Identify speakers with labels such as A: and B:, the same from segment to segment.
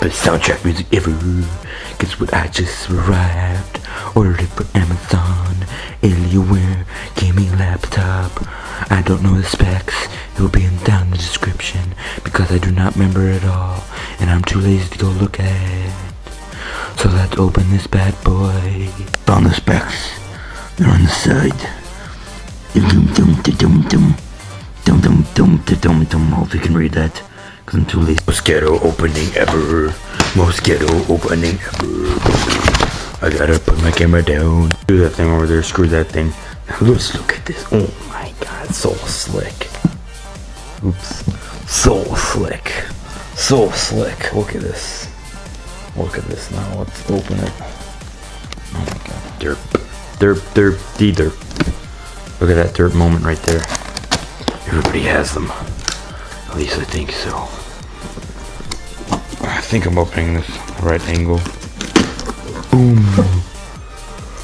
A: best soundtrack music ever. Guess what I just arrived? Ordered it from Amazon. Alienware gaming laptop. I don't know the specs. It will be down in the description because I do not remember it all, and I'm too lazy to go look at it. So let's open this bad boy. Found the specs. They're on the side. Hope you can read that, because I'm too lazy. Most ghetto opening ever. Most ghetto opening ever. I gotta put my camera down. Do that thing over there, screw that thing. Now let's look at this. Oh my god, so slick. Oops. So slick. So slick. Look at this. Look at this now. Let's open it. Oh my god. Derp. Look at that derp moment right there. Everybody has them. At least I think so. I think I'm opening this right angle. Boom.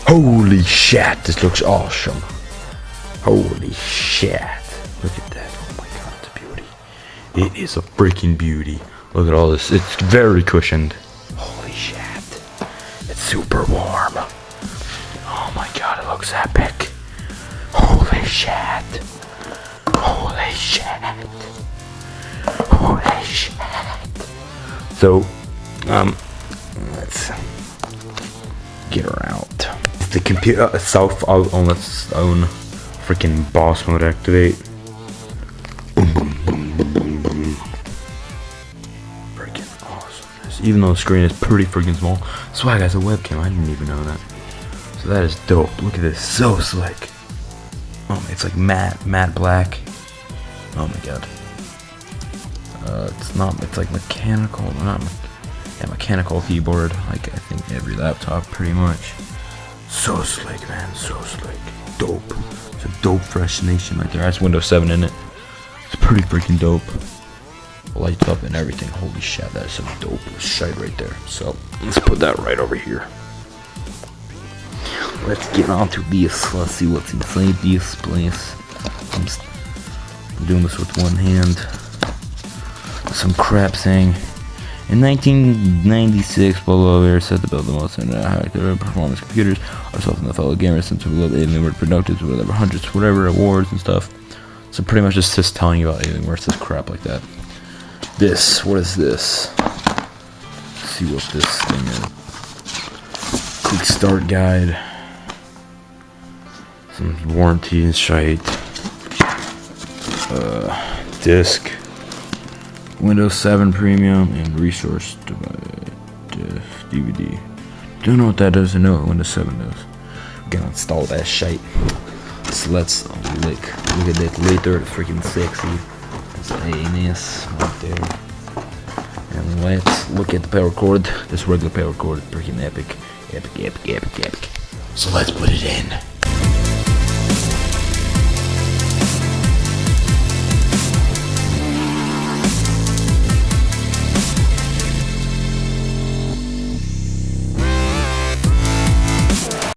A: Holy shit, this looks awesome. Holy shit. Look at that. Oh my god, it's a beauty. It is a freaking beauty. Look at all this. It's very cushioned. Holy shit. It's super warm. Oh my god, it looks epic. Holy shit. Holy shit. Holy shit. So, let's get her out. The computer itself on its own freaking boss mode activate. Boom, boom, boom, boom, boom, boom. Freaking awesome. Even though the screen is pretty freaking small. Swag has a webcam, I didn't even know that. So that is dope. Look at this, so slick. Oh, it's like matte black. Oh my god. It's like mechanical, mechanical keyboard, like I think every laptop pretty much. So slick, man, so slick. Dope. It's a dope fresh nation right there. That's Windows 7 in it. It's pretty freaking dope. Lights up and everything. Holy shit, that is some dope shit right there. So let's put that right over here. Let's get on to this. Let's see what's inside this place. I'm doing this with one hand. Some crap saying in 1996, blah blah blah, set to build the most high performance computers. Ourselves and the fellow gamers, since we love Alienware productive, whatever hundreds, whatever awards and stuff. So pretty much just telling you about Alienware. It's just crap like that. This, what is this? Let's see what this thing is. Quick start guide. Some warranty and shite. Disc. Windows 7 Premium and Resource DVD. Don't know what that does. I know what Windows 7 does. We're gonna install that shite. So let's look at that later. It's freaking sexy. It's nice right there. And let's look at the power cord. This regular power cord is freaking epic. Epic. So let's put it in.